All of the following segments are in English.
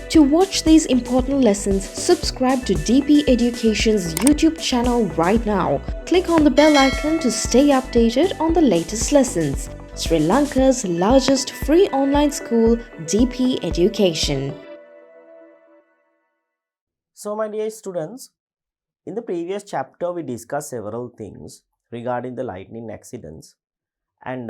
To watch these important lessons, subscribe to DP Education's YouTube channel right now. Click on the bell icon to stay updated on the latest lessons. Sri Lanka's largest free online school, DP Education. So, my dear students, in the previous chapter, we discussed several things regarding the lightning accidents, and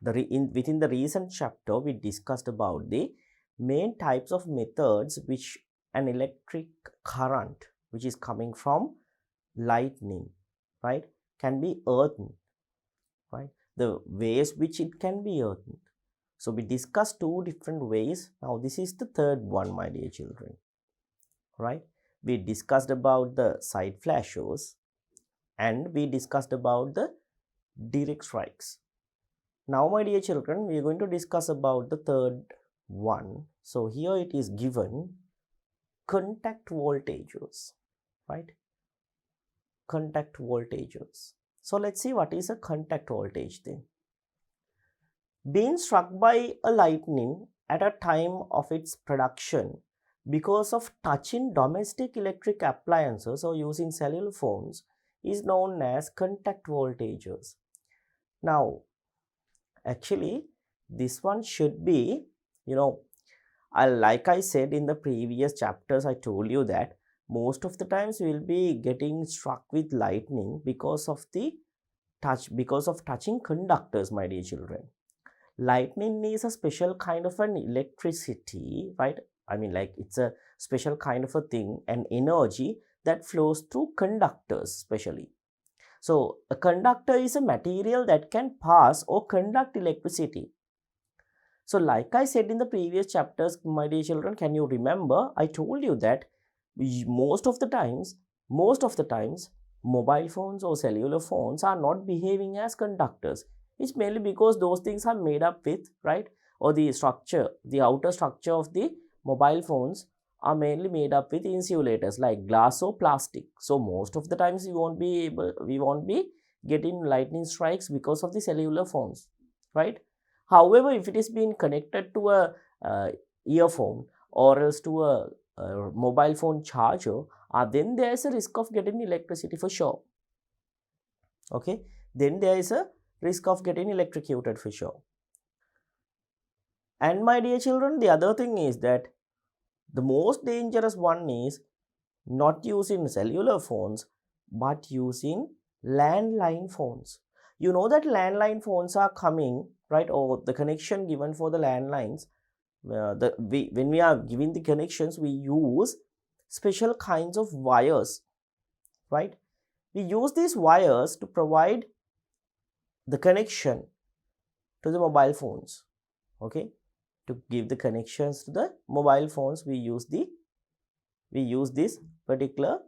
within the recent chapter, we discussed about the main types of methods which an electric current which is coming from lightning, right, can be earthed, right, the ways which it can be earthed. So, we discussed two different ways. Now, this is the third one, my dear children, right. We discussed about the side flashes and we discussed about the direct strikes. Now, my dear children, we are going to discuss about the third one. So, here it is given contact voltages, right? Contact voltages. So, let's see what is a contact voltage then. Being struck by a lightning at a time of its production because of touching domestic electric appliances or using cellular phones is known as contact voltages. Now, actually, this one should be, like I said in the previous chapters, I told you that most of the times we will be getting struck with lightning because of touching conductors, my dear children. Lightning is a special kind of an electricity, right? I mean, like, it's a special kind of a thing, an energy that flows through conductors especially. So, a conductor is a material that can pass or conduct electricity. So, like I said in the previous chapters, my dear children, can you remember? I told you that most of the times, mobile phones or cellular phones are not behaving as conductors. It's mainly because those things are made up with, right? Or the outer structure of the mobile phones are mainly made up with insulators like glass or plastic. So most of the times we won't be getting lightning strikes because of the cellular phones, right? However, if it is being connected to a earphone or else to a mobile phone charger, then there is a risk of getting electricity for sure. Okay, then there is a risk of getting electrocuted for sure. And my dear children, the other thing is that the most dangerous one is not using cellular phones but using landline phones. You know that landline phones are coming, right? Or the connection given for the landlines, when we are giving the connections, we use special kinds of wires, right? We use these wires to provide the connection to the mobile phones. Okay, to give the connections to the mobile phones, we use this particular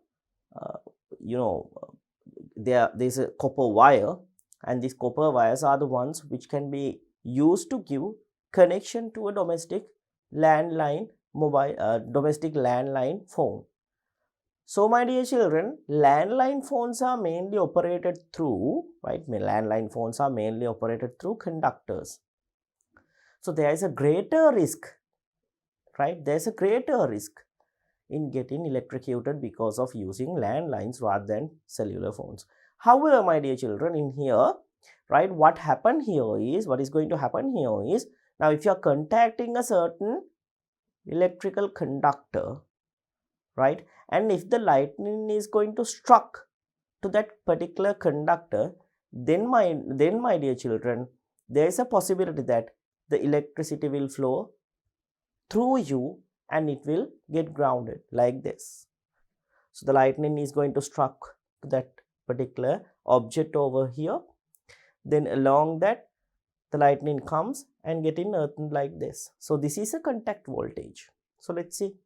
there's a copper wire, and these copper wires are the ones which can be used to give connection to a domestic landline phone. So, my dear children, landline phones are mainly operated through, conductors. So, there is a greater risk, right? There is a greater risk in getting electrocuted because of using landlines rather than cellular phones. However, my dear children, in here, right, what is going to happen here is, now if you are contacting a certain electrical conductor, right, and if the lightning is going to struck to that particular conductor, then my dear children, there is a possibility that the electricity will flow through you and it will get grounded like this. So the lightning is going to struck to that particular object over here, then along that the lightning comes and getting earthed like this. So this is a contact voltage. So let's see.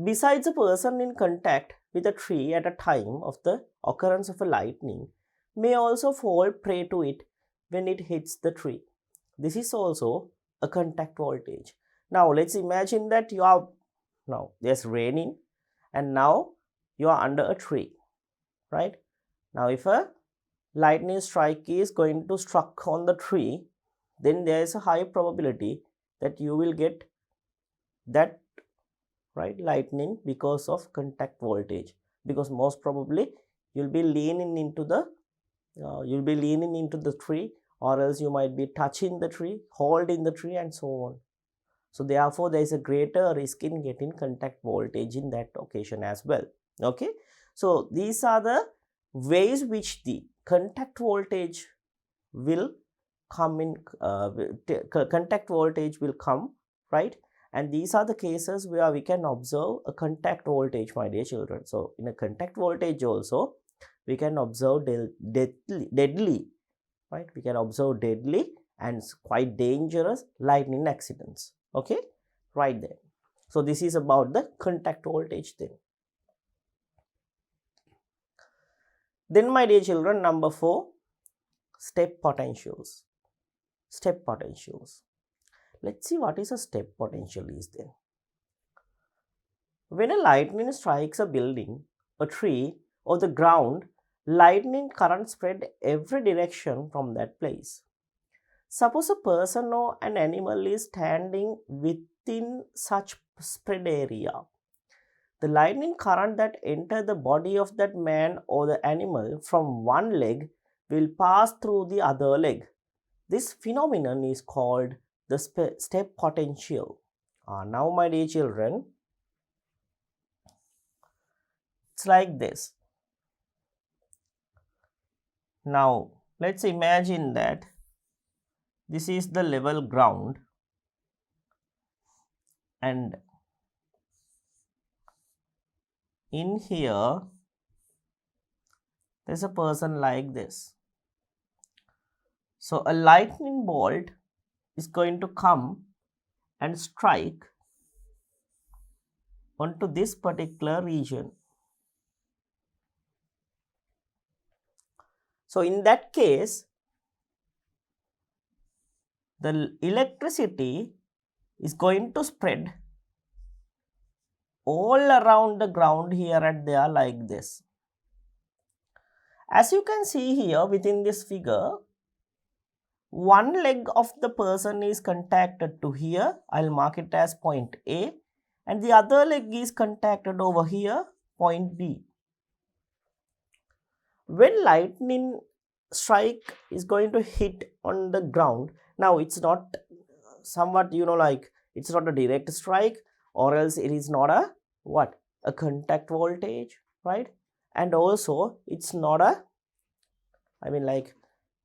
Besides, a person in contact with a tree at a time of the occurrence of a lightning may also fall prey to it when it hits the tree. This is also a contact voltage. Now let's imagine that there's raining and now you are under a tree, right? Now if a lightning strike is going to struck on the tree, then there is a high probability that you will get that, right, lightning because of contact voltage, because most probably you'll be leaning into the tree, or else you might be touching the tree, holding the tree, and so on. So therefore there is a greater risk in getting contact voltage in that occasion as well. Okay, so these are the ways which the contact voltage will come in, contact voltage will come, right? And these are the cases where we can observe a contact voltage, my dear children. So in a contact voltage also we can observe deadly, right? We can observe deadly and quite dangerous lightning accidents. Okay, right there. So this is about the contact voltage thing. Then, my dear children, number 4, step potentials. Step potentials. Let's see what is a step potential is then. When a lightning strikes a building, a tree, or the ground, lightning current spread every direction from that place. Suppose a person or an animal is standing within such spread area. The lightning current that enter the body of that man or the animal from one leg will pass through the other leg. This phenomenon is called the step potential. Now, my dear children, it's like this. Now, let's imagine that this is the level ground, and in here there's a person like this. So a lightning bolt is going to come and strike onto this particular region. So in that case, the electricity is going to spread all around the ground here and there like this. As you can see here within this figure, one leg of the person is contacted to here. I'll mark it as point A, and the other leg is contacted over here, point B. When lightning strike is going to hit on the ground, now it's not somewhat, like it's not a direct strike, or else it is not a what, a contact voltage, right? And also it's not a,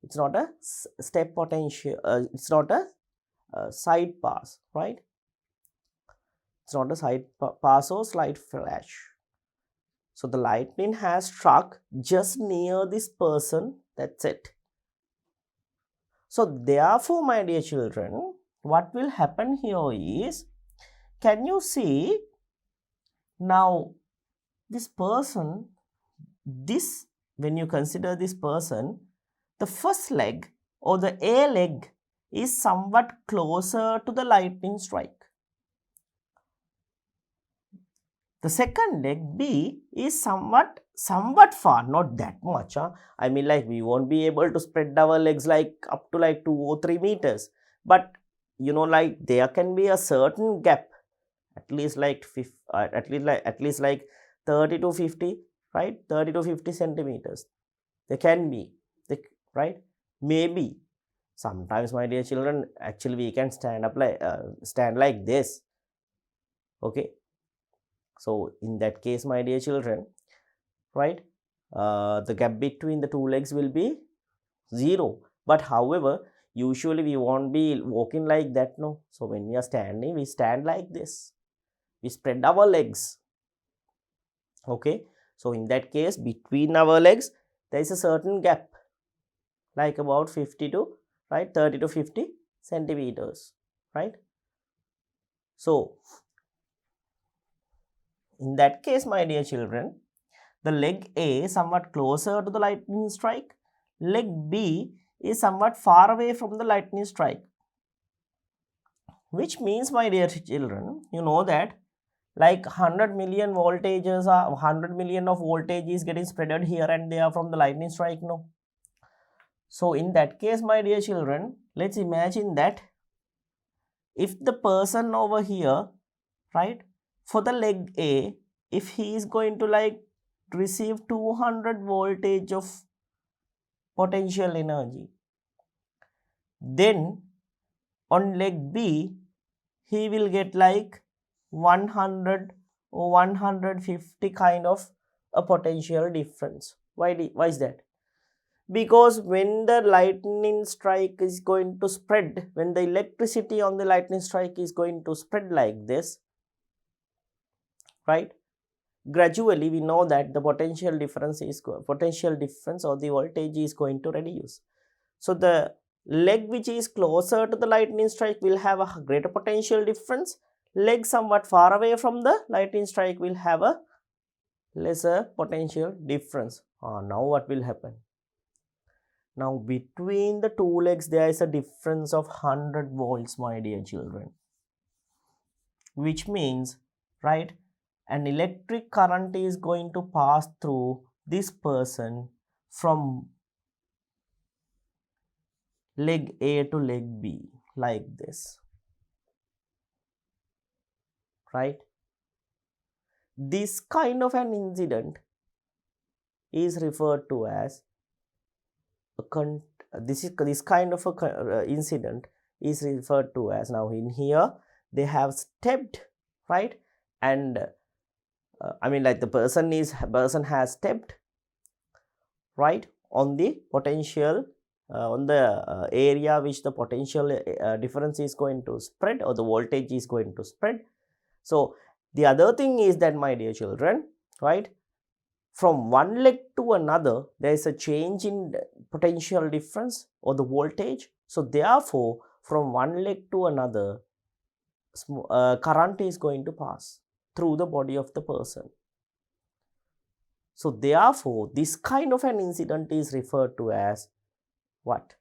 it's not a step potential, it's not a side pass, right? It's not a side pass or slight flash. So the lightning has struck just near this person, that's it. So therefore, my dear children, what will happen here is, can you see now this person, when you consider this person, the first leg or the A leg is somewhat closer to the lightning strike. The second leg, B, is somewhat far, not that much. We won't be able to spread our legs like up to like 2 or 3 meters. But there can be a certain gap, at least like 30 to 50, right? 30 to 50 centimeters. There can be, right? Maybe. Sometimes, my dear children, actually we can stand like this. Okay. So in that case, my dear children, right, the gap between the two legs will be 0. But however, usually we won't be walking like that, no. So when we are standing, we stand like this. We spread our legs. Okay. So in that case, between our legs, there is a certain gap, like about 30 to 50 centimeters, right? So in that case, my dear children, the leg A is somewhat closer to the lightning strike. Leg B is somewhat far away from the lightning strike. Which means, my dear children, you know that like 100 million voltages are 100 million of voltage is getting spreaded here and there from the lightning strike, no? So in that case, my dear children, let's imagine that if the person over here right? For the leg A, if he is going to like receive 200 voltage of potential energy, then on leg B, he will get like 100 or 150 kind of a potential difference. Why is that? Because when the lightning strike is going to spread, when the electricity on the lightning strike is going to spread like this, right, gradually we know that the potential difference or the voltage is going to reduce. So the leg which is closer to the lightning strike will have a greater potential difference. Leg somewhat far away from the lightning strike will have a lesser potential difference. Now what will happen? Now between the two legs there is a difference of 100 volts, my dear children, which means, right, an electric current is going to pass through this person from leg A to leg B like this, right? This kind of an incident is referred to as this kind of a incident is referred to as, now in here they have stepped, right, and I mean like the person has stepped, right, on the potential on the area which the potential difference is going to spread, or the voltage is going to spread. So the other thing is that, my dear children, right, from one leg to another there is a change in potential difference or the voltage. So therefore from one leg to another current is going to pass through the body of the person. So therefore this kind of an incident is referred to as what?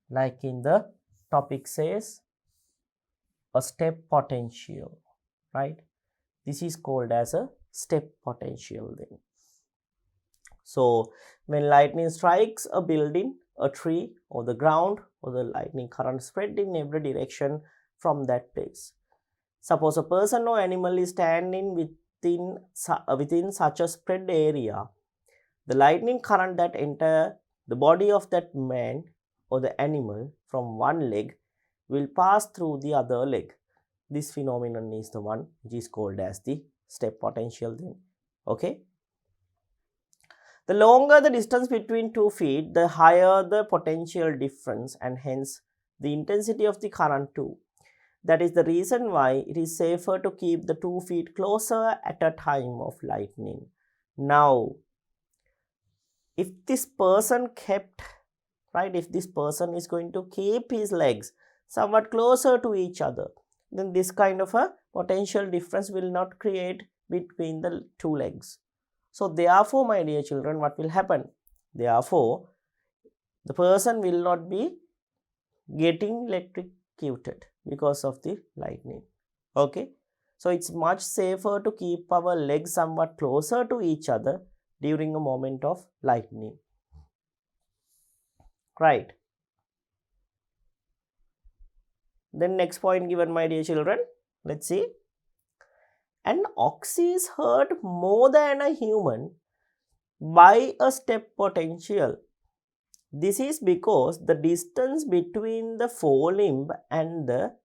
Like in the topic says, a step potential, right? This is called as a step potential then. So when lightning strikes a building, a tree, or the ground, or the lightning current spread in every direction from that place. Suppose a person or animal is standing within such a spread area. The lightning current that enter the body of that man or the animal from one leg will pass through the other leg. This phenomenon is the one which is called as the step potential then. Okay. The longer the distance between 2 feet, the higher the potential difference, and hence the intensity of the current too. That is the reason why it is safer to keep the 2 feet closer at a time of lightning. Now, if this person kept, right, if this person is going to keep his legs somewhat closer to each other, then this kind of a potential difference will not create between the two legs. So therefore, my dear children, what will happen? Therefore, the person will not be getting electrocuted because of the lightning. Okay. So it's much safer to keep our legs somewhat closer to each other during a moment of lightning. Right. Then next point given, my dear children, let's see. An ox is hurt more than a human by a step potential. This is because the distance between the forelimb and the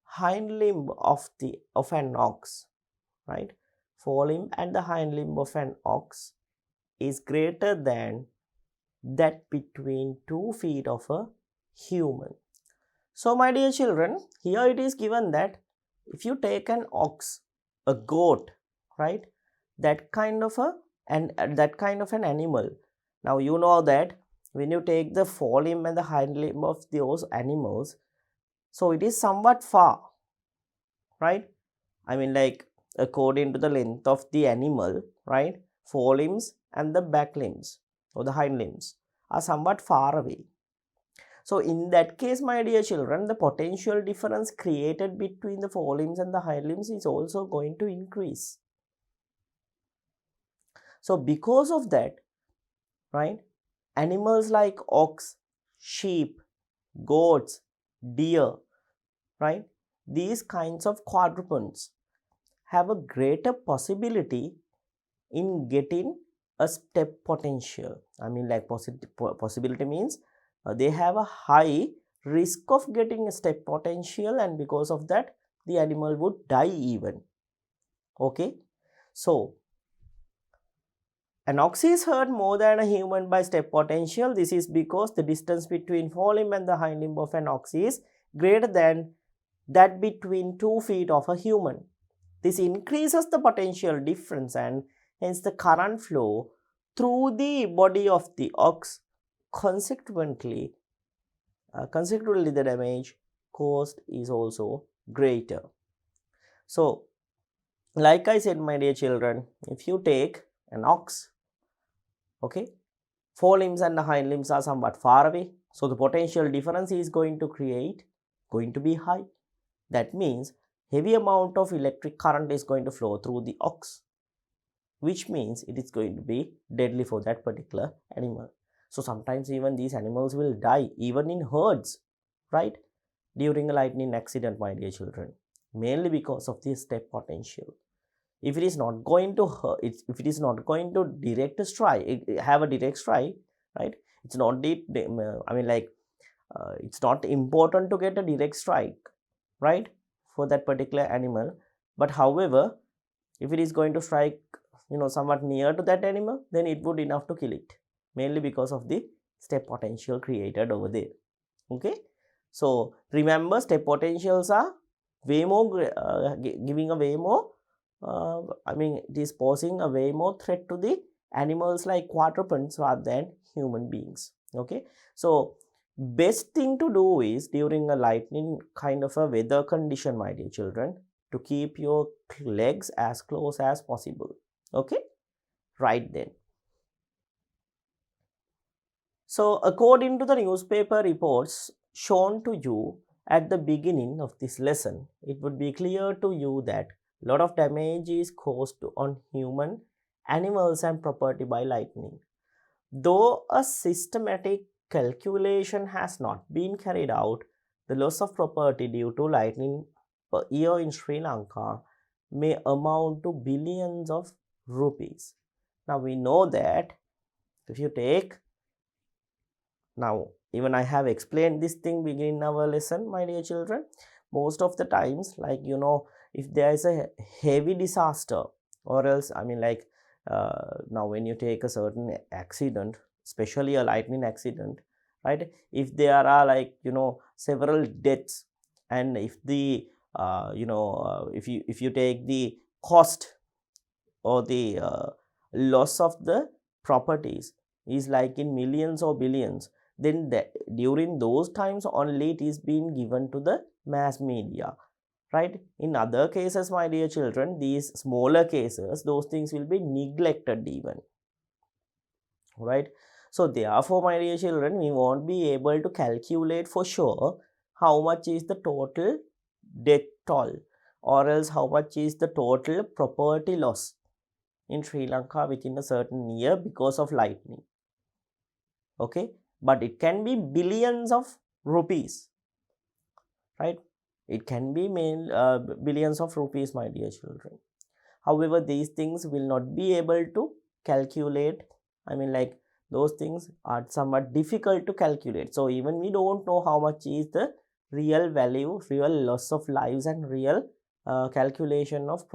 hind limb of an ox, right? Forelimb and the hind limb of an ox is greater than that between 2 feet of a human. So my dear children, here it is given that if you take an ox, a goat, right, that kind of an animal. Now you know that when you take the forelimb and the hind limb of those animals, so it is somewhat far, right? I mean like according to the length of the animal, right, forelimbs and the back limbs or the hind limbs are somewhat far away. So in that case, my dear children, the potential difference created between the forelimbs and the hind limbs is also going to increase. So because of that, right, animals like ox, sheep, goats, deer, right, these kinds of quadrupeds have a greater possibility in getting a step potential. I mean, like possibility means they have a high risk of getting a step potential, and because of that the animal would die even. Okay, so an ox is hurt more than a human by step potential. This is because the distance between forelimb and the hind limb of an ox is greater than that between 2 feet of a human. This increases the potential difference, and hence the current flow through the body of the ox. Consequently, the damage caused is also greater. So, like I said, my dear children, if you take an ox, okay, forelimbs and the hind limbs are somewhat far away, so the potential difference is going to be high. That means heavy amount of electric current is going to flow through the ox, which means it is going to be deadly for that particular animal. So sometimes even these animals will die even in herds, right, during a lightning accident, my dear children, mainly because of the step potential. If it is not going to hurt, if it is not going to have a direct strike, right, it's not it's not important to get a direct strike, right, for that particular animal. But however, if it is going to strike somewhat near to that animal, then it would enough to kill it, mainly because of the step potential created over there. Okay, so remember, step potentials are way more giving a way more it is posing a way more threat to the animals like quadrupeds rather than human beings. Okay, so best thing to do is during a lightning kind of a weather condition, my dear children, to keep your legs as close as possible. Okay, right then. So according to the newspaper reports shown to you at the beginning of this lesson, it would be clear to you that a lot of damage is caused on human, animals and property by lightning. Though a systematic calculation has not been carried out, the loss of property due to lightning per year in Sri Lanka may amount to billions of rupees. Now we know that if you take, now even I have explained this thing beginning our lesson, my dear children, most of the times, like if there is a heavy disaster, or else now when you take a certain accident, especially a lightning accident, right, if there are several deaths, and if the if you take the cost or the loss of the properties is like in millions or billions, then during those times only it is being given to the mass media, right? In other cases, my dear children, these smaller cases, those things will be neglected even, right? So therefore, my dear children, we won't be able to calculate for sure how much is the total death toll, or else how much is the total property loss in Sri Lanka within a certain year because of lightning. Okay, but it can be billions of rupees, right? It can be billions of rupees, my dear children. However, these things will not be able to calculate. Those things are somewhat difficult to calculate. So even we don't know how much is the real value, real loss of lives, and real calculation of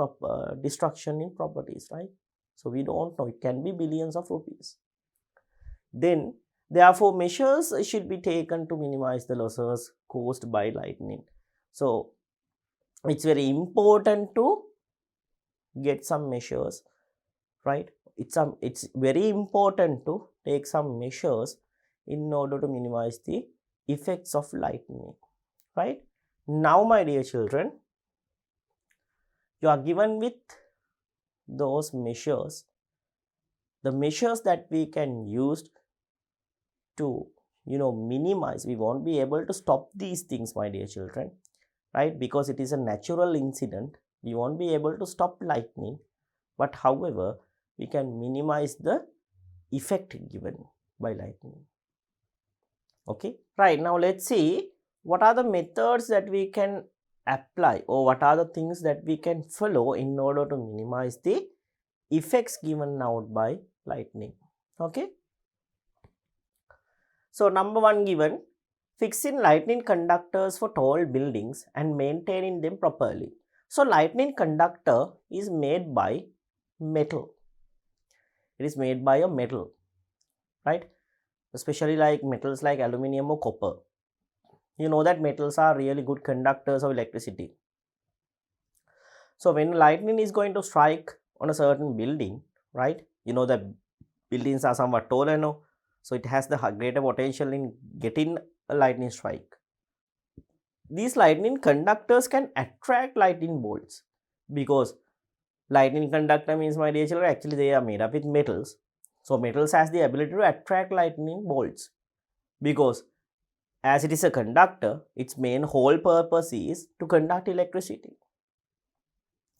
destruction in properties, right? So we don't know. It can be billions of rupees. Then, therefore, measures should be taken to minimize the losses caused by lightning. So it's very important to get some measures, right? It's very important to take some measures in order to minimize the effects of lightning, right? Now, my dear children, you are given with those measures, the measures that we can use to minimize. We won't be able to stop these things, my dear children, right? Because it is a natural incident. We won't be able to stop lightning, but however, we can minimize the effect given by lightning. Okay, right. Now let's see what are the methods that we can apply, or what are the things that we can follow in order to minimize the effects given out by lightning. Okay. So number 1 given, fixing lightning conductors for tall buildings and maintaining them properly. So lightning conductor is made by metal. It is made by a metal, right? Especially like metals like aluminum or copper. You know that metals are really good conductors of electricity. So when lightning is going to strike on a certain building, right? You know that buildings are somewhat taller now, so it has the greater potential in getting a lightning strike. These lightning conductors can attract lightning bolts, because lightning conductor means, my dear children, actually they are made up with metals. So metals has the ability to attract lightning bolts, because as it is a conductor, its main whole purpose is to conduct electricity.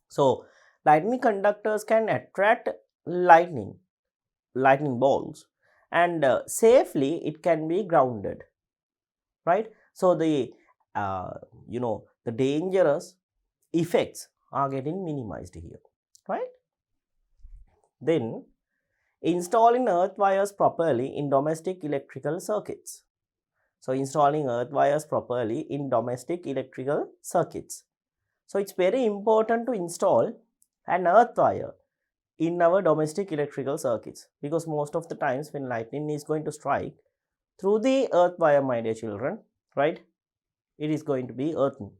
So lightning conductors can attract lightning bolts, and safely it can be grounded, right? So the the dangerous effects are getting minimized here, right? Then installing earth wires properly in domestic electrical circuits. So installing earth wires properly in domestic electrical circuits. So it's very important to install an earth wire in our domestic electrical circuits, because most of the times when lightning is going to strike through the earth wire, my dear children, right, it is going to be earthen.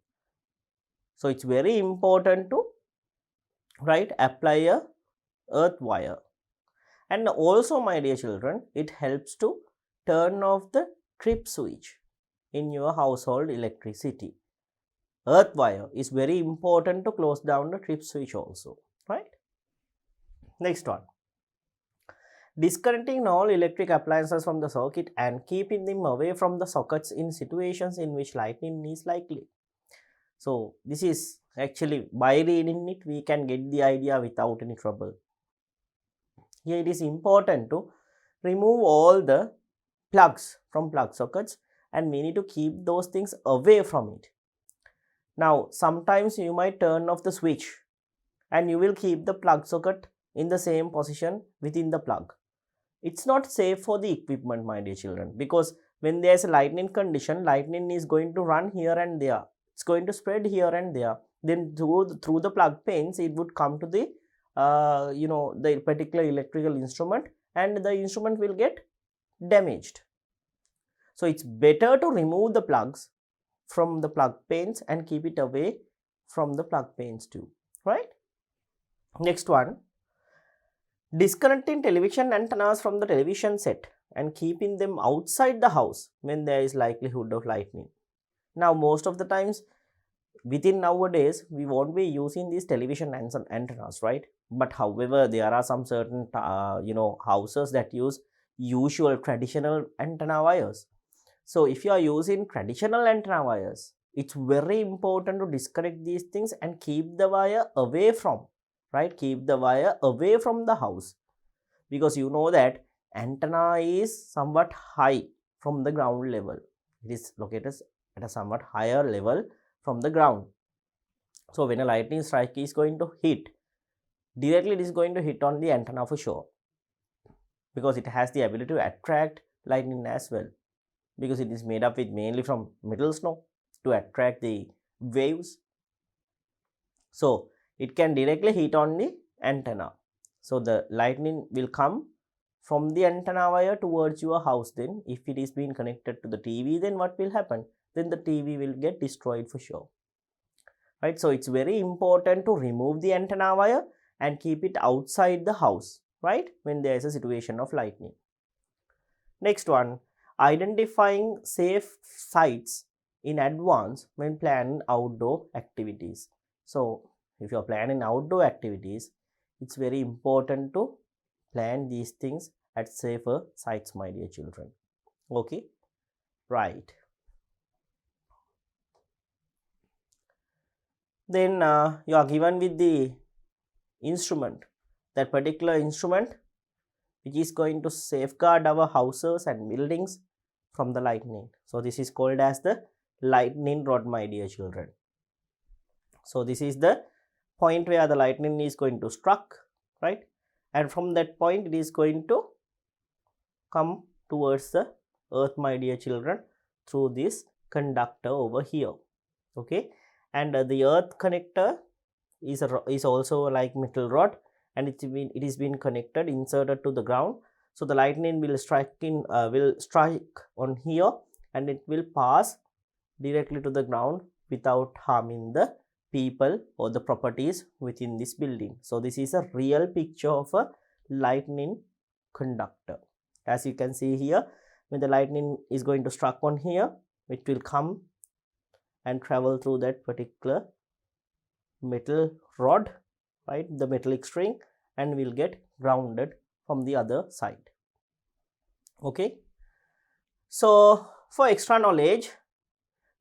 So it's very important to, right, apply a earth wire. And also, my dear children, it helps to turn off the trip switch in your household electricity. Earth wire is very important to close down the trip switch also, right? Next one, disconnecting all electric appliances from the circuit and keeping them away from the sockets in situations in which lightning is likely. So this is actually, by reading it, we can get the idea without any trouble. Here it is important to remove all the plugs from plug sockets, and we need to keep those things away from it. Now sometimes you might turn off the switch and you will keep the plug socket in the same position within the plug. It's not safe for the equipment, my dear children, because when there is a lightning condition, lightning is going to run here and there. It's going to spread here and there. Then through the plug pins, it would come to the the particular electrical instrument, and the instrument will get damaged. So it's better to remove the plugs from the plug pins and keep it away from the plug pins too, right? Next one, disconnecting television antennas from the television set and keeping them outside the house when there is likelihood of lightning. Now most of the times within nowadays we won't be using these television antennas, right? But however, there are some certain houses that use usual traditional antenna wires. So if you are using traditional antenna wires, it's very important to disconnect these things and keep the wire away from, right? Keep the wire away from the house, because you know that antenna is somewhat high from the ground level. It is located at a somewhat higher level from the ground. So when a lightning strike is going to hit, directly it is going to hit on the antenna for sure, because it has the ability to attract lightning as well, because it is made up with mainly from metals now to attract the waves. So it can directly hit on the antenna. So the lightning will come from the antenna wire towards your house. Then if it is being connected to the TV, then what will happen? Then the TV will get destroyed for sure, right? So it's very important to remove the antenna wire and keep it outside the house, right, when there is a situation of lightning. Next one, identifying safe sites in advance when planning outdoor activities. So if you are planning outdoor activities, it's very important to plan these things at safer sites, my dear children. Okay, right. Then you are given with the instrument, that particular instrument which is going to safeguard our houses and buildings from the lightning. So this is called as the lightning rod, my dear children. So this is the point where the lightning is going to struck, right? And from that point it is going to come towards the earth, my dear children, through this conductor over here. Okay, and the earth connector is also like metal rod, and it is been connected, inserted to the ground. So the lightning will strike on here, and it will pass directly to the ground without harming the people or the properties within this building. So this is a real picture of a lightning conductor. As you can see here, when the lightning is going to struck on here, it will come and travel through that particular metal rod, right, the metallic string, and will get grounded from the other side. Okay, so for extra knowledge,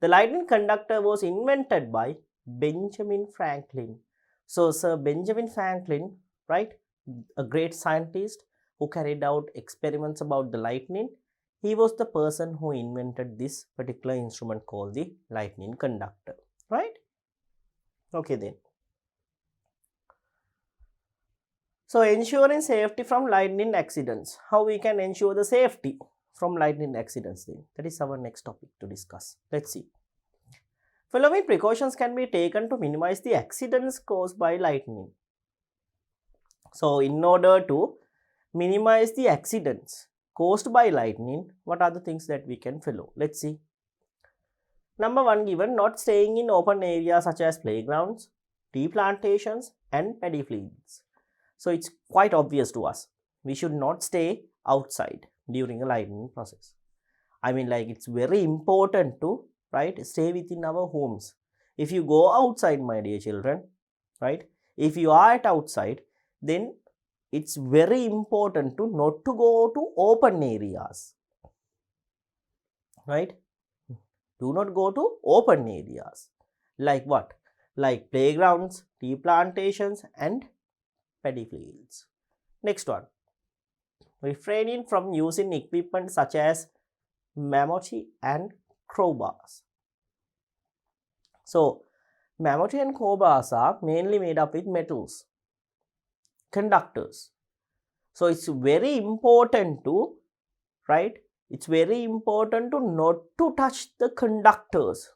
the lightning conductor was invented by Benjamin Franklin. So Sir Benjamin Franklin, right, a great scientist who carried out experiments about the lightning, he was the person who invented this particular instrument called the lightning conductor, right? Okay then. So ensuring safety from lightning accidents. How we can ensure the safety from lightning accidents then? That is our next topic to discuss. Let's see. Following precautions can be taken to minimize the accidents caused by lightning. So in order to minimize the accidents caused by lightning, what are the things that we can follow? Let's see. Number 1 given, not staying in open areas such as playgrounds, tea plantations and paddy fields. So it's quite obvious to us, we should not stay outside during a lightning process. I mean, like, it's very important to, right, stay within our homes. If you go outside, my dear children, right, if you are at outside, then it's very important to not to go to open areas, right? Do not go to open areas. Like what? Like playgrounds, tea plantations and paddy fields. Next one. Refraining from using equipment such as mammoth and crowbars. So mammoth and crowbars are mainly made up with metals, conductors. So it's very important to, right, it's very important to not to touch the conductors,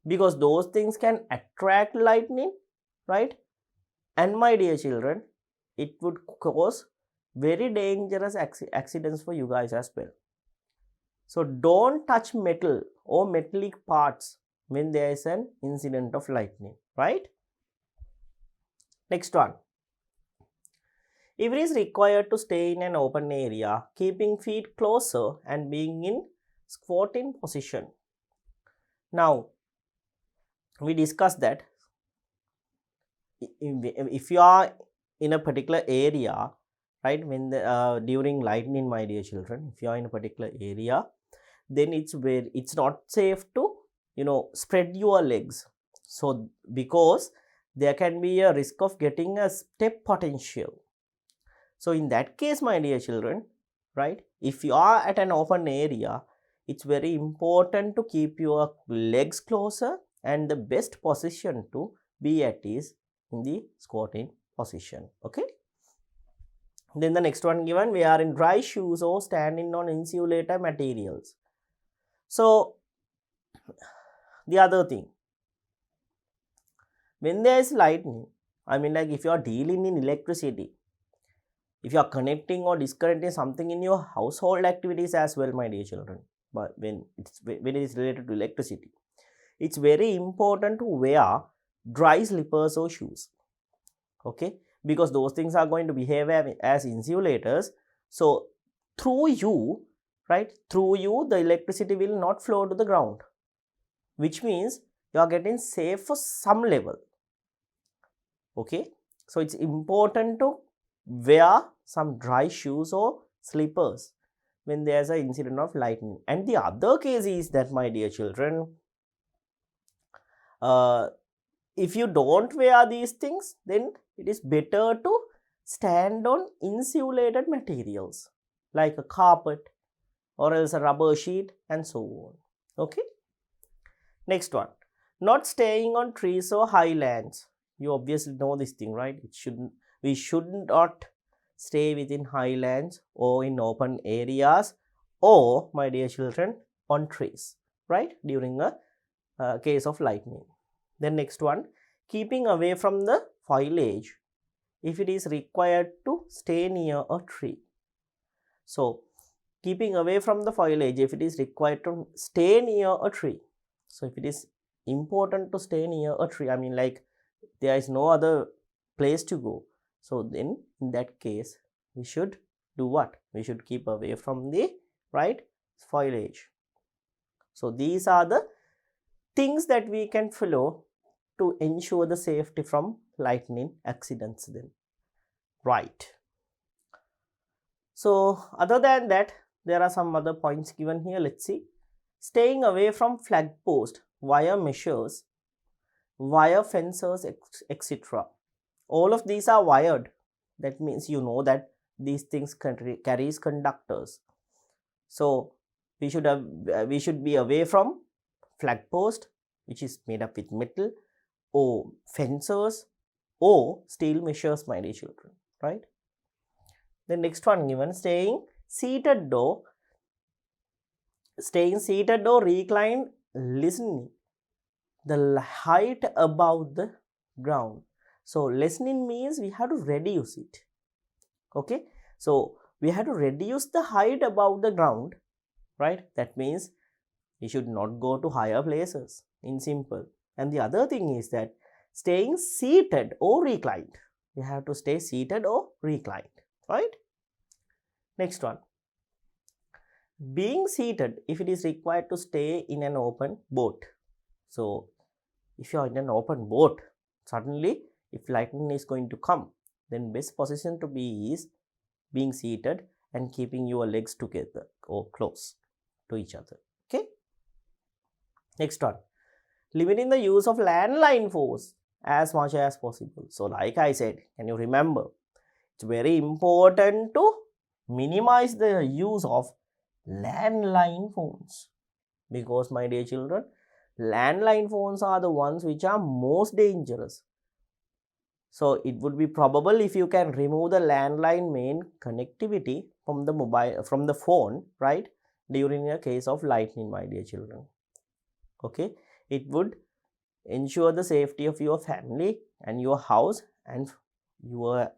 because those things can attract lightning, right? And my dear children, it would cause very dangerous accidents for you guys as well. So don't touch metal or metallic parts when there is an incident of lightning, right? Next one. If it is required to stay in an open area, keeping feet closer and being in squatting position. Now, we discussed that if you are in a particular area, right, when during lightning, my dear children, if you are in a particular area, then it's not safe to, spread your legs. So because there can be a risk of getting a step potential. So in that case, my dear children, right, if you are at an open area, it's very important to keep your legs closer, and the best position to be at is in the squatting position. Okay. Then the next one given, we are in dry shoes or standing on insulator materials. So the other thing, when there is lightning, I mean, like, if you are dealing in electricity, if you are connecting or disconnecting something in your household activities as well, my dear children, but when it is related to electricity, it's very important to wear dry slippers or shoes. Okay, because those things are going to behave as insulators. So through you, right, through you, the electricity will not flow to the ground, which means you are getting safe for some level. Okay, so it's important to wear some dry shoes or slippers when there's an incident of lightning. And the other case is that, my dear children, if you don't wear these things, then it is better to stand on insulated materials like a carpet or else a rubber sheet and so on. Okay. Next one. Not staying on trees or highlands. You obviously know this thing, right? We should not stay within highlands or in open areas, or, my dear children, on trees, right, during a case of lightning. Then next one, keeping away from the foliage if it is required to stay near a tree. So keeping away from the foliage if it is required to stay near a tree. So if it is important to stay near a tree, I mean, like, there is no other place to go, so then in that case we should do what? We should keep away from the, right, foliage. So these are the things that we can follow to ensure the safety from lightning accidents then, right? So other than that, there are some other points given here. Let's see. Staying away from flag post, wire measures, wire fences, etc. All of these are wired. That means you know that these things carries conductors. So we should be away from flag post, which is made up with metal, or fences, or steel measures, my dear children, right? The next one given, staying seated or reclined, listening the height above the ground. So listening means we have to reduce it. Okay, so we have to reduce the height above the ground, right? That means we should not go to higher places, in simple. And the other thing is that staying seated or reclined, we have to stay seated or reclined, right? Next one, being seated if it is required to stay in an open boat. So if you are in an open boat, suddenly if lightning is going to come, then best position to be is being seated and keeping your legs together or close to each other. Okay. Next one, limiting the use of landline phones as much as possible. So like I said, can you remember, it's very important to minimize the use of landline phones, because, my dear children, landline phones are the ones which are most dangerous. So it would be probable if you can remove the landline main connectivity from the phone, right, during a case of lightning, my dear children. Okay, it would ensure the safety of your family and your house and your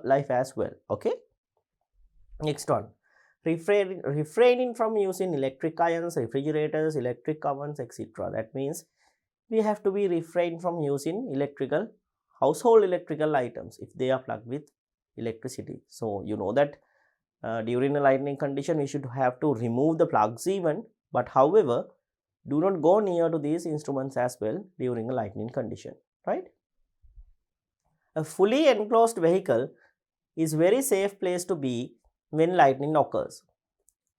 life as well. Okay. Next one, refraining from using electric irons, refrigerators, electric ovens, etc. That means we have to be refrained from using household electrical items if they are plugged with electricity. So you know that during a lightning condition we should have to remove the plugs even, but however, do not go near to these instruments as well during a lightning condition, right? A fully enclosed vehicle is very safe place to be when lightning occurs.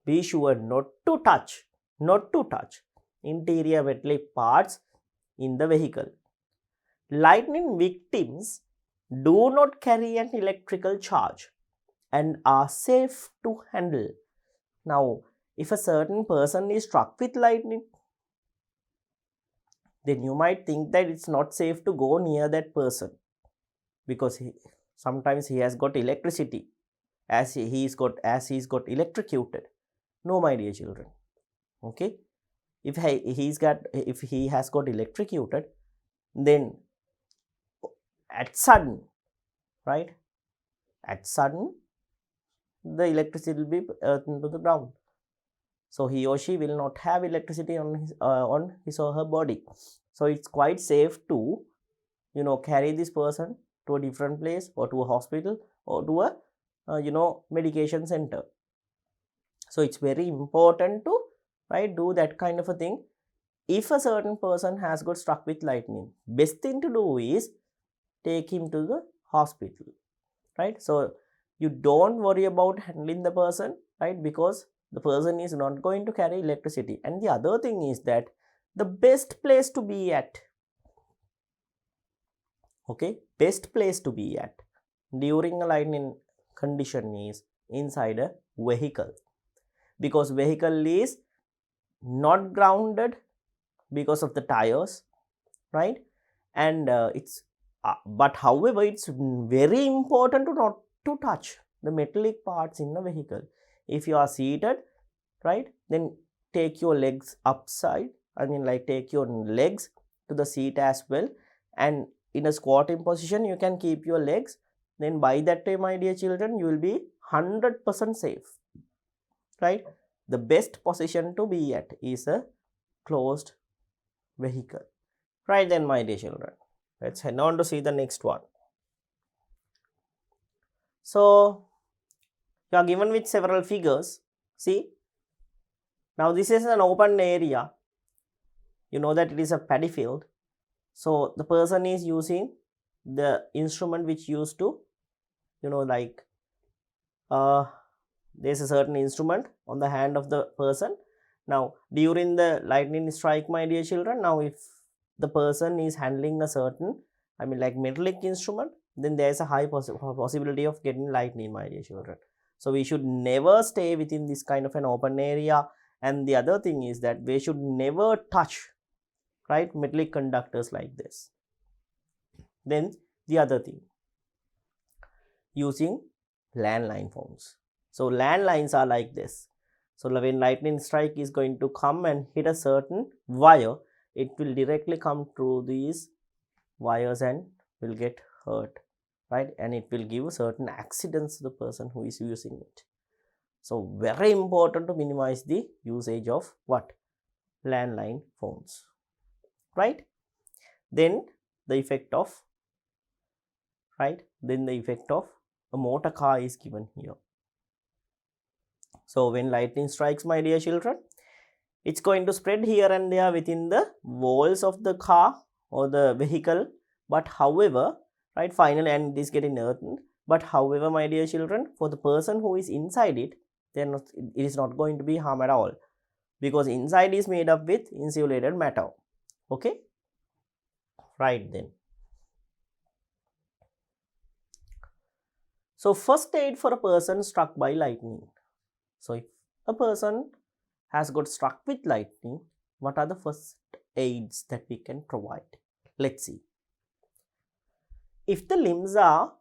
Be sure not to touch interior metallic parts in the vehicle. Lightning victims do not carry an electrical charge and are safe to handle. Now, if a certain person is struck with lightning, then you might think that it's not safe to go near that person, because sometimes he has got electricity, as he's got electrocuted. No, my dear children. Okay, if he has got electrocuted, then at sudden, right, the electricity will be into the ground. So he or she will not have electricity on his or her body. So it's quite safe to, carry this person to a different place, or to a hospital, or to a medication center. So it's very important to, right, do that kind of a thing. If a certain person has got struck with lightning, best thing to do is take him to the hospital, right? So you don't worry about handling the person, right, because the person is not going to carry electricity. And the other thing is that the best place to be at, best place to be at during a lightning condition is inside a vehicle, because vehicle is not grounded because of the tires, right? And but however, it's very important to not to touch the metallic parts in the vehicle. If you are seated, right, then take your legs upside, like take your legs to the seat as well, and in a squatting position you can keep your legs. Then by that time, my dear children, you will be 100% safe, right? The best position to be at is a closed vehicle. Right then, my dear children, let's head on to see the next one. So you are given with several figures. See, now this is an open area. You know that it is a paddy field. So the person is using the instrument which used to, like there's a certain instrument on the hand of the person. Now during the lightning strike, my dear children, now if the person is handling a certain, like metallic instrument, then there's a high possibility of getting lightning, my dear children. So we should never stay within this kind of an open area. And the other thing is that we should never touch, right, metallic conductors like this. Then the other thing, using landline phones. So landlines are like this. So when lightning strike is going to come and hit a certain wire, it will directly come through these wires and will get hurt, right? And it will give certain accidents to the person who is using it. So very important to minimize the usage of what? Landline phones, right? Then the effect of, a motor car is given here. So when lightning strikes, my dear children, it's going to spread here and there within the walls of the car or the vehicle. But however, right, finally, and it is getting earthened. But however, my dear children, for the person who is inside it, then it is not going to be harm at all, because inside is made up with insulated metal. Okay, right then. So first aid for a person struck by lightning. So if a person has got struck with lightning, what are the first aids that we can provide? Let's see. If the limbs are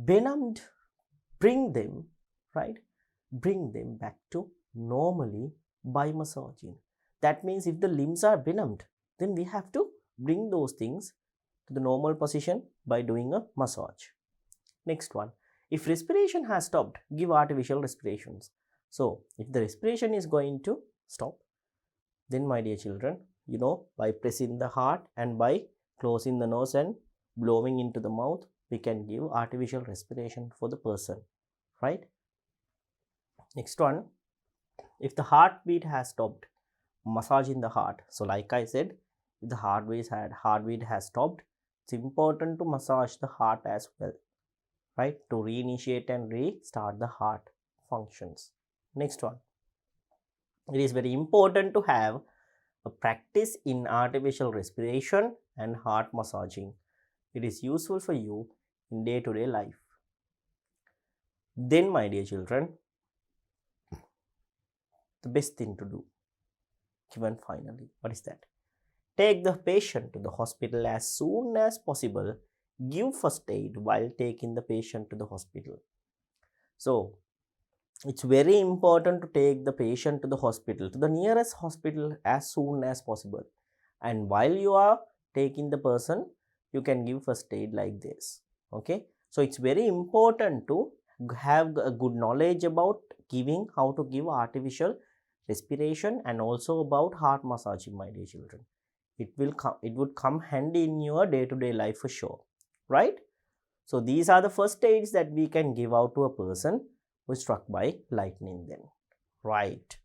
benumbed, bring them back to normally by massaging. That means if the limbs are benumbed, then we have to bring those things to the normal position by doing a massage. Next one, if respiration has stopped, give artificial respirations. So if the respiration is going to stop, then my dear children, by pressing the heart and by closing the nose and blowing into the mouth, we can give artificial respiration for the person, right? Next one, if the heartbeat has stopped, massaging the heart. So like I said, if the heartbeat has stopped, it's important to massage the heart as well, right, to reinitiate and restart the heart functions. Next one, it is very important to have a practice in artificial respiration and heart massaging. It is useful for you in day-to-day life. Then, my dear children, the best thing to do, given finally, what is that? Take the patient to the hospital as soon as possible. Give first aid while taking the patient to the hospital. So it's very important to take the patient to the hospital, to the nearest hospital, as soon as possible. And while you are taking the person, you can give first aid like this. Okay, so it's very important to have a good knowledge about how to give artificial respiration and also about heart massaging, my dear children. It would come handy in your day-to-day life for sure, right? So these are the first aids that we can give out to a person who is struck by lightning then, right?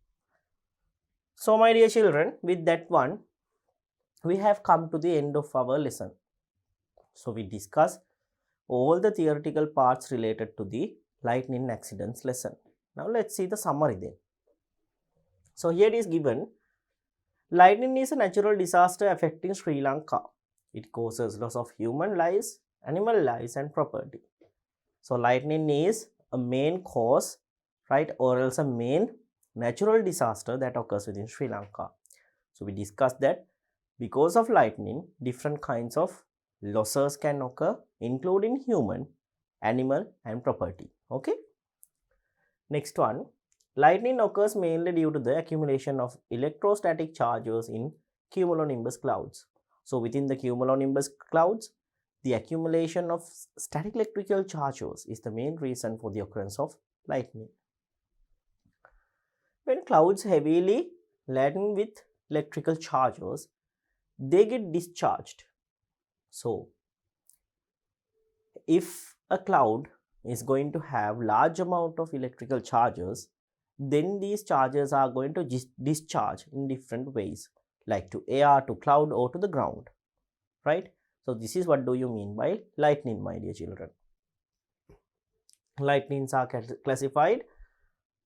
So my dear children, with that one, we have come to the end of our lesson. So we discussed all the theoretical parts related to the lightning accidents lesson. Now let's see the summary then. So here it is given, lightning is a natural disaster affecting Sri Lanka. It causes loss of human lives, animal lives and property. So lightning is a main cause, right, or else a main natural disaster that occurs within Sri Lanka. So we discussed that Because of lightning, different kinds of losses can occur, including human, animal, and property. Okay. Next one, lightning occurs mainly due to the accumulation of electrostatic charges in cumulonimbus clouds. So within the cumulonimbus clouds, the accumulation of static electrical charges is the main reason for the occurrence of lightning. When clouds heavily laden with electrical charges, they get discharged. So if a cloud is going to have large amount of electrical charges, then these charges are going to discharge in different ways, like to air, to cloud, or to the ground, right? So this is what do you mean by lightning, my dear children. Lightnings are classified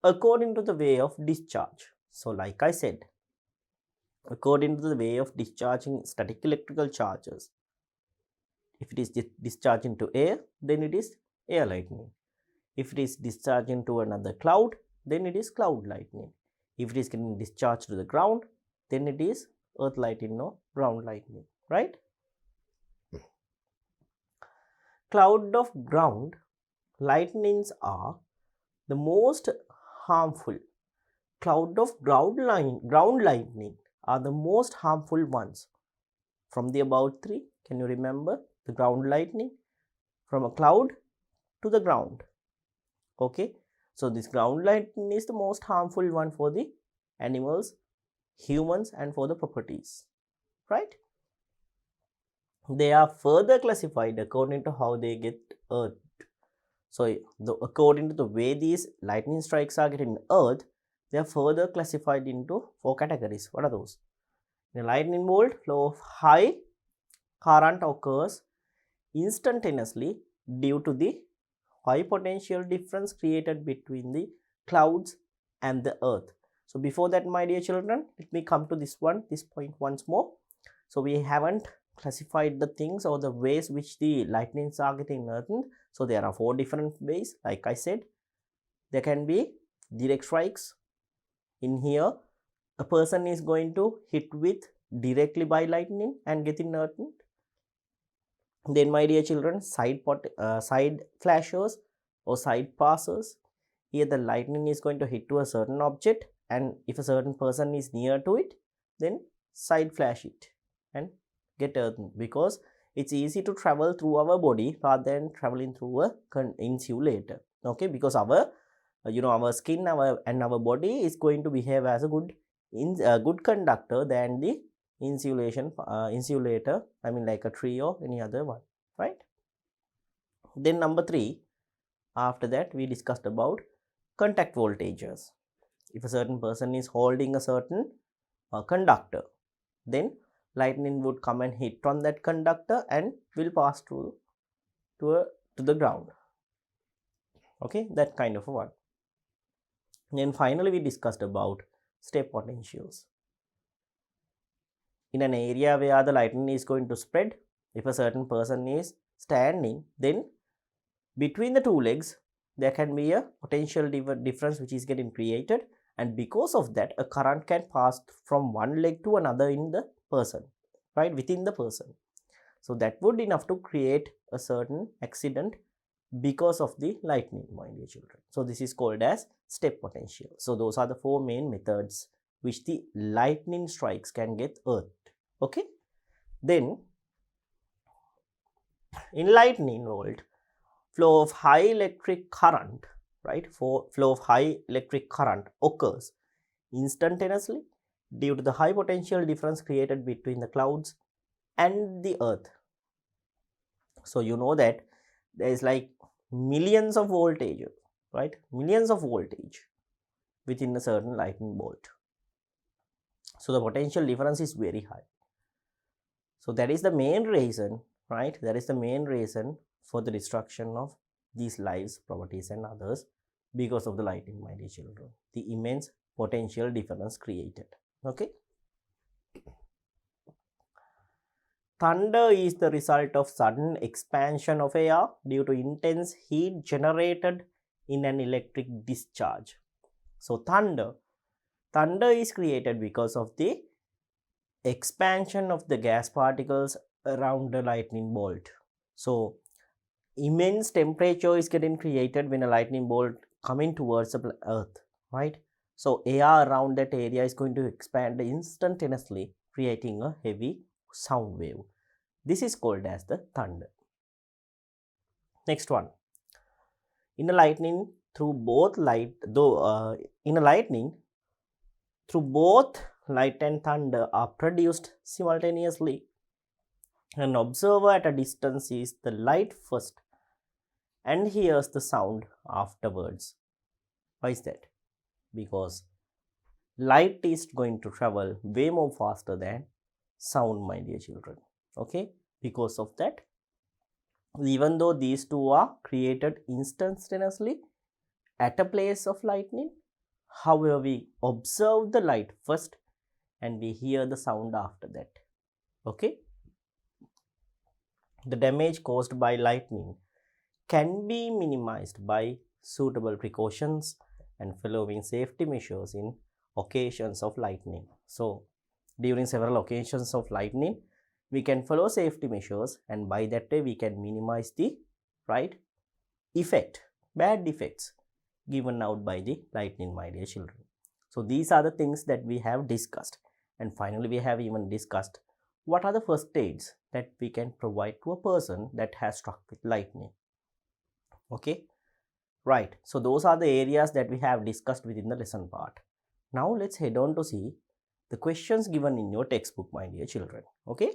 according to the way of discharge. So like I said, according to the way of discharging static electrical charges, if it is discharged into air, then it is air lightning. If it is discharged into another cloud, then it is cloud lightning. If it is getting discharged to the ground, then it is earth lightning or ground lightning, right? Cloud of ground lightnings are the most harmful. Cloud of ground lightning are the most harmful ones. From the above three, can you remember the ground lightning? From a cloud to the ground. Okay, so this ground lightning is the most harmful one for the animals, humans, and for the properties, right? They are further classified according to how they get earthed. So according to the way these lightning strikes are getting earthed, they are further classified into 4 categories. What are those? In a lightning bolt, flow of high current occurs instantaneously due to the high potential difference created between the clouds and the earth. So before that, my dear children, let me come to this point once more. So we haven't classified the things or the ways which the lightnings are getting earthed. So there are 4 different ways. Like I said, there can be direct strikes. In here, a person is going to hit with directly by lightning and getting earthed. Then, my dear children, side flashes or side passes. Here the lightning is going to hit to a certain object, and if a certain person is near to it, then side flash it and get earthed, because it's easy to travel through our body rather than traveling through a insulator. Okay, because our our skin and our body is going to behave as a good conductor than the insulator, I mean like a tree or any other one, right? Then number 3, after that we discussed about contact voltages. If a certain person is holding a certain conductor, then lightning would come and hit on that conductor and will pass through to the ground. Okay, that kind of a one. Then finally we discussed about step potentials. In an area where the lightning is going to spread, if a certain person is standing, then between the 2 legs there can be a potential difference which is getting created, and because of that a current can pass from one leg to another in the person, right, within the person. So that would enough to create a certain accident because of the lightning, my dear children. So this is called as step potential. So those are the 4 main methods which the lightning strikes can get earthed. Okay, then in lightning bolt, flow of high electric current, right, flow of high electric current occurs instantaneously due to the high potential difference created between the clouds and the earth. So you know that there is like millions of voltage, right, millions of voltage within a certain lightning bolt. So the potential difference is very high. So that is the main reason, right, that is the main reason for the destruction of these lives, properties and others because of the lightning, my dear children, the immense potential difference created. Okay. Thunder is the result of sudden expansion of air due to intense heat generated in an electric discharge. So thunder is created because of the expansion of the gas particles around the lightning bolt. So immense temperature is getting created when a lightning bolt coming towards the earth, right? So air around that area is going to expand instantaneously, creating a heavy sound wave. This is called as the thunder. Next one. In a lightning, through both light, in a lightning, through both light and thunder are produced simultaneously. An observer at a distance sees the light first and hears the sound afterwards. Why is that? Because light is going to travel way more faster than sound, my dear children. Okay, because of that, even though these two are created instantaneously at a place of lightning, however, we observe the light first and we hear the sound after that. Okay, the damage caused by lightning can be minimized by suitable precautions and following safety measures in occasions of lightning. So during several occasions of lightning, we can follow safety measures, and by that way we can minimize the bad effects given out by the lightning, my dear children. So these are the things that we have discussed, and finally we have even discussed what are the first aids that we can provide to a person that has struck with lightning. Okay, right. So those are the areas that we have discussed within the lesson part. Now let's head on to see the questions given in your textbook, my dear children. Okay,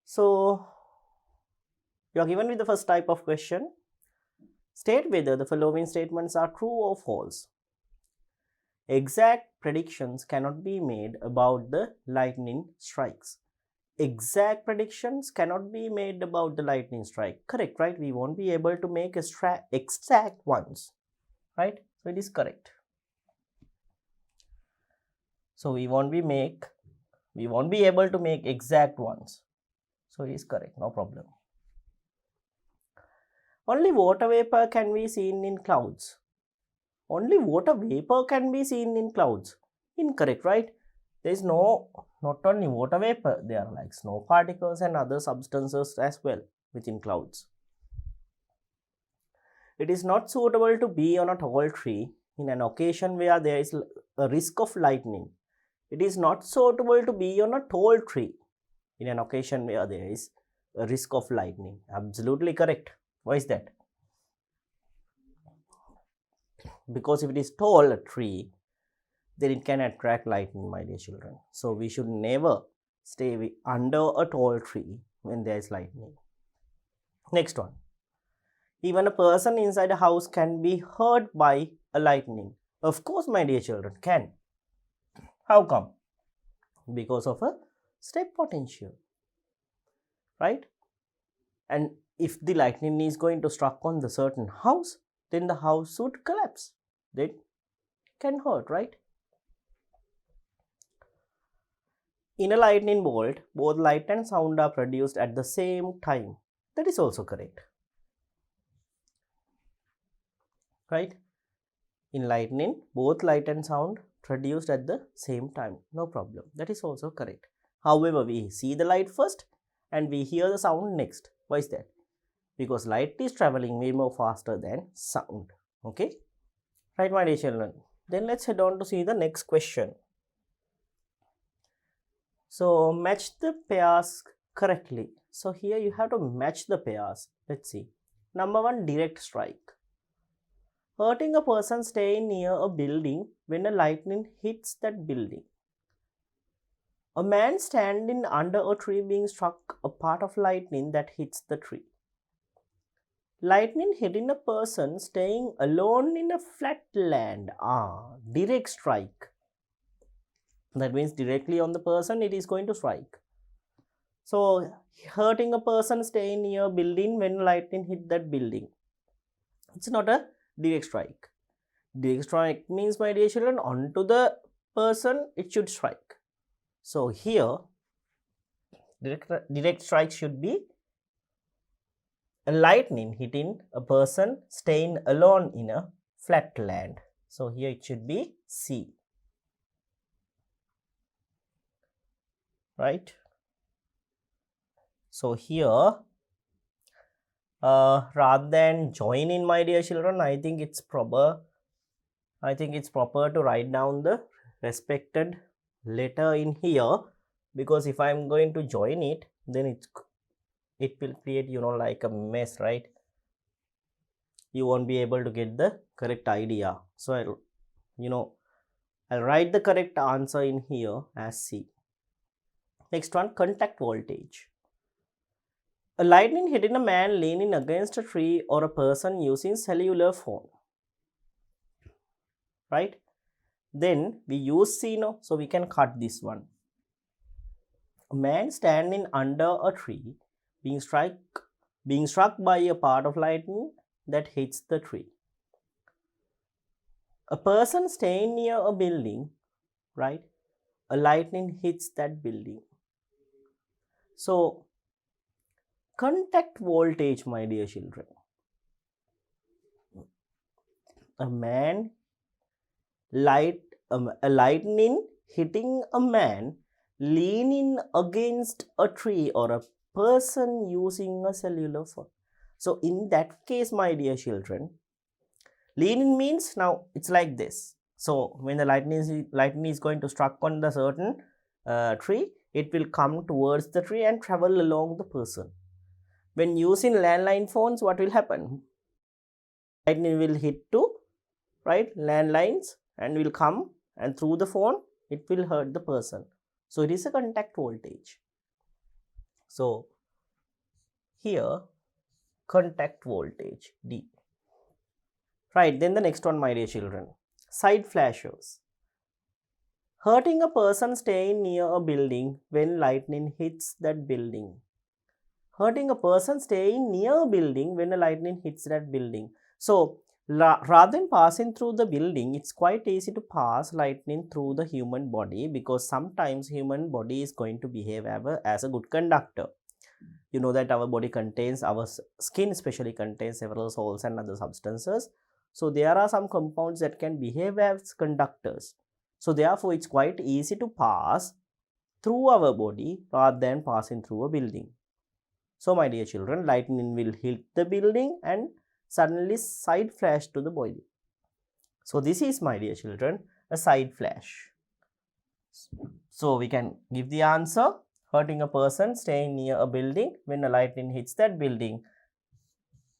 so you are given with the first type of question. State whether the following statements are true or false. Exact predictions cannot be made about the lightning strikes. Exact predictions cannot be made about the lightning strike. Correct, right? We won't be able to make exact ones, right? So it is correct. So we won't be able to make exact ones. So it is correct, no problem. Only water vapor can be seen in clouds. Only water vapor can be seen in clouds. Incorrect, right? There is not only water vapor, there are like snow particles and other substances as well within clouds. It is not suitable to be on a tall tree in an occasion where there is a risk of lightning. It is not suitable to be on a tall tree in an occasion where there is a risk of lightning. Absolutely correct. Why is that? Because if it is tall, a tree, then it can attract lightning, my dear children. So we should never stay under a tall tree when there is lightning. Next one. Even a person inside a house can be hurt by a lightning. Of course, my dear children, can. How come? Because of a step potential, right? And if the lightning is going to struck on the certain house, then the house would collapse. That can hurt, right? In a lightning bolt, both light and sound are produced at the same time. That is also correct, right? In lightning, both light and sound produced at the same time. No problem. That is also correct. However, we see the light first and we hear the sound next. Why is that? Because light is traveling way more faster than sound. Okay, right, my dear children. Then let's head on to see the next question. So match the pairs correctly. So here you have to match the pairs. Let's see. Number one, direct strike. Hurting a person staying near a building when a lightning hits that building. A man standing under a tree being struck a part of lightning that hits the tree. Lightning hitting a person staying alone in a flat land. Direct strike. That means directly on the person it is going to strike. So hurting a person staying near a building when lightning hit that building. It's not a direct strike. Direct strike means, my dear children, onto the person it should strike. So here direct strike should be a lightning hitting a person staying alone in a flat land. So here it should be C. right? So here, rather than join in, my dear children, I think it's proper to write down the respected letter in here, because if I'm going to join it, then it will create, like a mess, right? You won't be able to get the correct idea. So I'll write the correct answer in here as C. Next one, contact voltage. A lightning hitting a man leaning against a tree or a person using cellular phone, right? Then we use C now, so we can cut this one. A man standing under a tree being struck by a part of lightning that hits the tree. A person staying near a building, right? A lightning hits that building. So contact voltage, my dear children. A lightning hitting a man leaning against a tree or a person using a cellular phone. So in that case, my dear children, leaning means now it's like this. So when the lightning is going to struck on the certain tree, it will come towards the tree and travel along the person. When using landline phones, what will happen? Lightning will hit to, right, landlines and will come, and through the phone it will hurt the person. So it is a contact voltage. So here contact voltage, D. Right, then the next one, my dear children, side flashes. Hurting a person staying near a building when lightning hits that building. Hurting a person staying near a building when a lightning hits that building. So rather than passing through the building, it's quite easy to pass lightning through the human body, because sometimes human body is going to behave as a good conductor. You know that our body contains, our skin especially contains several salts and other substances. So there are some compounds that can behave as conductors. So therefore it's quite easy to pass through our body rather than passing through a building. So my dear children, lightning will hit the building and suddenly side flash to the body. So this is, my dear children, a side flash. So we can give the answer. Hurting a person staying near a building when a lightning hits that building,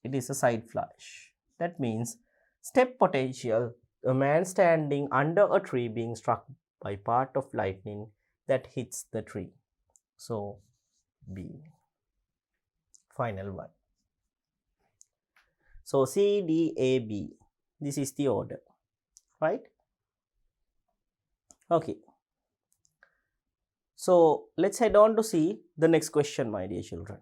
it is a side flash. That means step potential, a man standing under a tree being struck by part of lightning that hits the tree. So B, final one. So C, D, A, B, this is the order, right? Okay. So let's head on to see the next question, my dear children.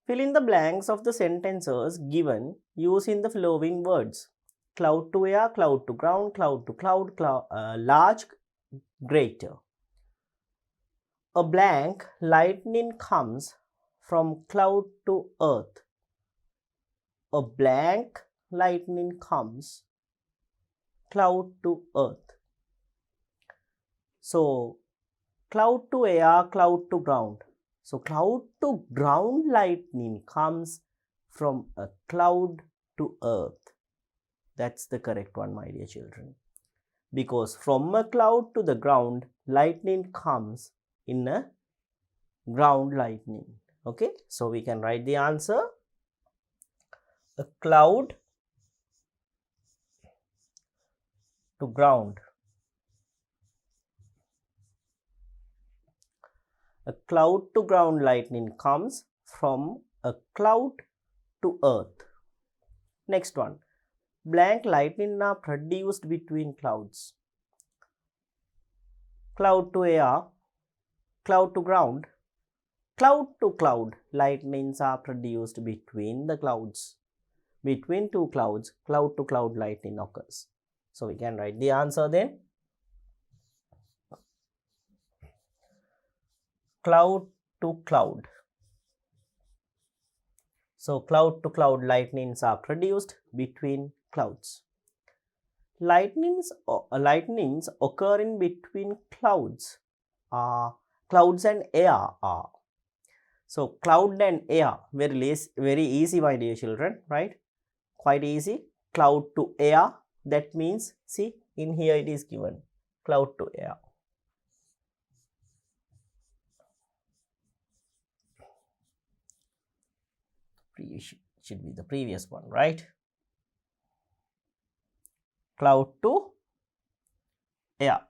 Fill in the blanks of the sentences given using the following words: cloud to air, cloud to ground, cloud to cloud, large, greater. A blank, lightning comes from cloud to earth. A blank, lightning comes cloud to earth. So cloud to air, cloud to ground. So cloud to ground lightning comes from a cloud to earth. That's the correct one, my dear children. Because from a cloud to the ground, lightning comes in a ground lightning. Okay, so we can write the answer. A cloud to ground. A cloud to ground lightning comes from a cloud to earth. Next one. Blank lightning are produced between clouds. Cloud to air, cloud to ground, cloud to cloud lightnings are produced between the clouds. Between two clouds, cloud to cloud lightning occurs. So we can write the answer then. Cloud to cloud. So cloud to cloud lightnings are produced between clouds. lightnings occur in between clouds. Clouds and air are. So cloud and air, very easy, my dear children, right? Quite easy. Cloud to air, that means, see, in here it is given, cloud to air. Should be the previous one, right? Cloud to air.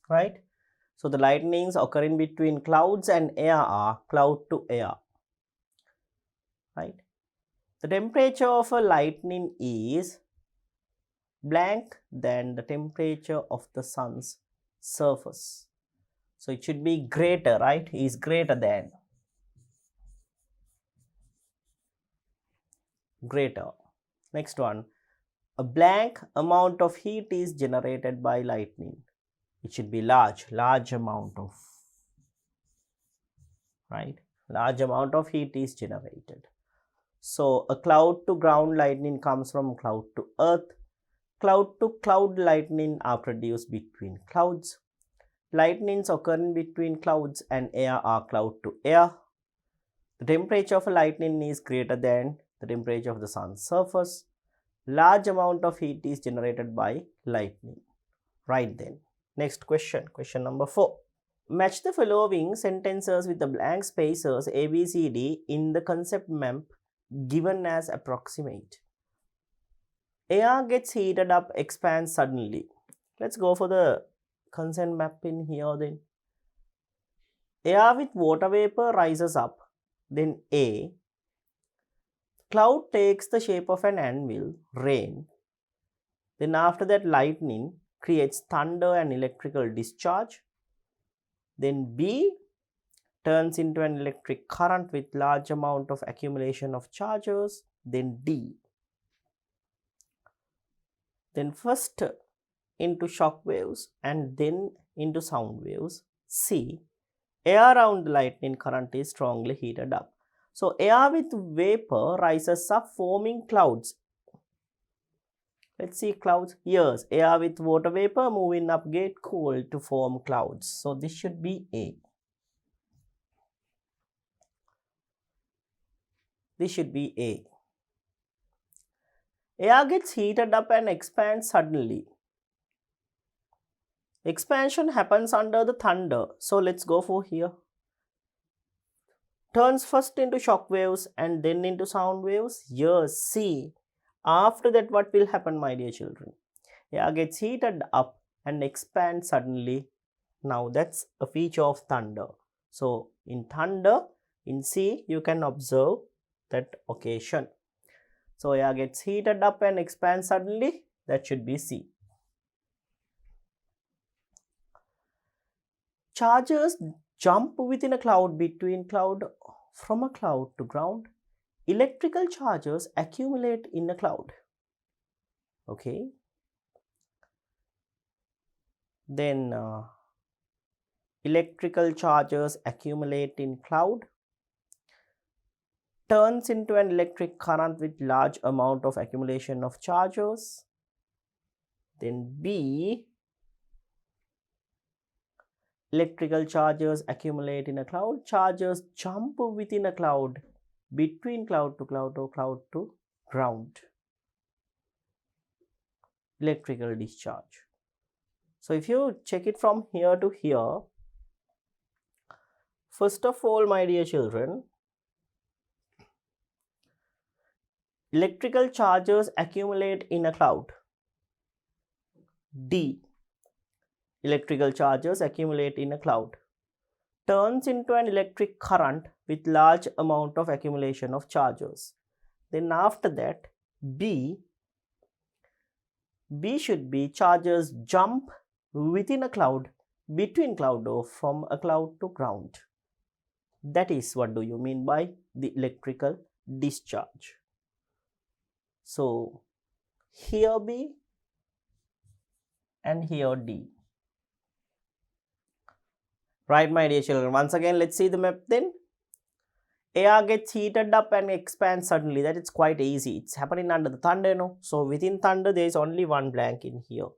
Right? So the lightnings occurring between clouds and air are cloud to air. Right? The temperature of a lightning is blank than the temperature of the sun's surface. So it should be greater, right? Is greater than. Greater. Next one. A blank amount of heat is generated by lightning. It should be large amount of, right? Large amount of heat is generated. So a cloud to ground lightning comes from cloud to earth. Cloud to cloud lightning are produced between clouds. Lightnings occurring between clouds and air are cloud to air. The temperature of a lightning is greater than the temperature of the sun's surface. Large amount of heat is generated by lightning. Right then. Next question, question number 4. Match the following sentences with the blank spaces A, B, C, D in the concept map given as approximate. Air gets heated up, expands suddenly. Let's go for the concept map in here then. Air with water vapor rises up. Then A. Cloud takes the shape of an anvil, rain. Then after that lightning creates thunder and electrical discharge. Then B turns into an electric current with large amount of accumulation of charges. Then D. Then first into shock waves and then into sound waves. C. Air around the lightning current is strongly heated up. So air with vapor rises up, forming clouds. Let's see clouds. Yes, air with water vapor moving up get cooled to form clouds. So this should be A. This should be A. Air gets heated up and expands suddenly. Expansion happens under the thunder. So let's go for here. Turns first into shock waves and then into sound waves. Yes, C. After that, what will happen, my dear children? Air gets heated up and expands suddenly. Now that's a feature of thunder. So in thunder, in C, you can observe that occasion. So air gets heated up and expands suddenly. That should be C. Charges jump within a cloud, between cloud, from a cloud to ground. Electrical charges accumulate in a cloud. Okay. Then electrical charges accumulate in cloud, turns into an electric current with large amount of accumulation of charges. Then B. Electrical charges accumulate in a cloud. Charges jump within a cloud, between cloud to cloud or cloud to ground. Electrical discharge. So if you check it from here to here, first of all, my dear children, electrical charges accumulate in a cloud. D. Electrical charges accumulate in a cloud, turns into an electric current with large amount of accumulation of charges. Then after that, B should be charges jump within a cloud, between cloud or from a cloud to ground. That is what do you mean by the electrical discharge. So here B and here D. Right, my dear children. Once again, let's see the map then. air gets heated up and expands suddenly. That is quite easy. It's happening under the thunder, no? So within thunder, there is only one blank in here.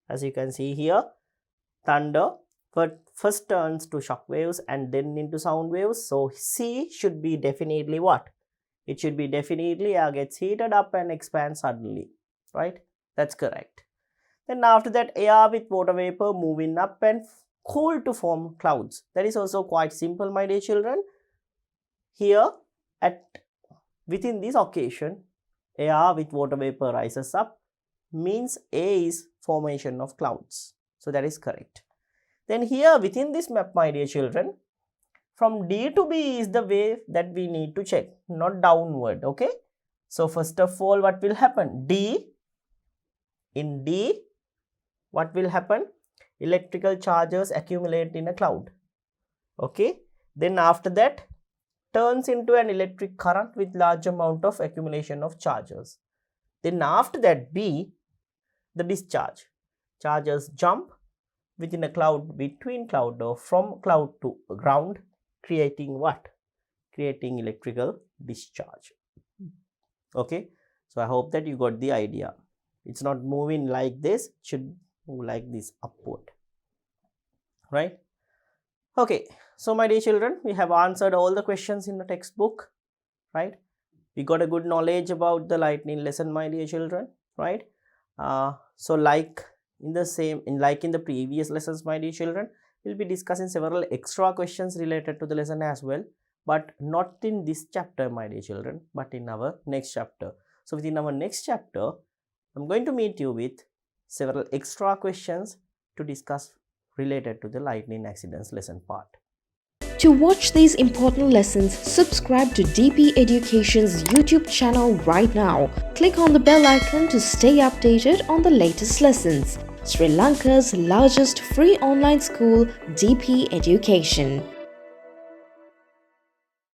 As you can see here, thunder first turns to shock waves and then into sound waves. So C should be definitely what? It should be definitely air gets heated up and expands suddenly, right? That's correct. Then after that, air with water vapor moving up and cool to form clouds. That is also quite simple, my dear children. Here within this occasion, air with water vapor rises up means A is formation of clouds. So that is correct. Then here within this map, my dear children, from D to B is the way that we need to check, not downward, okay? So first of all, what will happen? In D, what will happen? Electrical charges accumulate in a cloud, okay? Then after that, turns into an electric current with large amount of accumulation of charges. Then after that, B, the discharge. Charges jump within a cloud, between cloud, or from cloud to ground, creating what? Creating electrical discharge. Okay, so I hope that you got the idea. It's not moving like this, it should move like this upward, right? Okay, so my dear children, we have answered all the questions in the textbook, right? We got a good knowledge about the lightning lesson, my dear children, right? So like in the previous lessons, my dear children, we'll be discussing several extra questions related to the lesson as well, but not in this chapter, my dear children, but in our next chapter. So within our next chapter, I'm going to meet you with several extra questions to discuss related to the lightning accidents lesson part. To watch these important lessons, subscribe to DP Education's YouTube channel right now. Click on the bell icon to stay updated on the latest lessons. Sri Lanka's largest free online school, DP Education.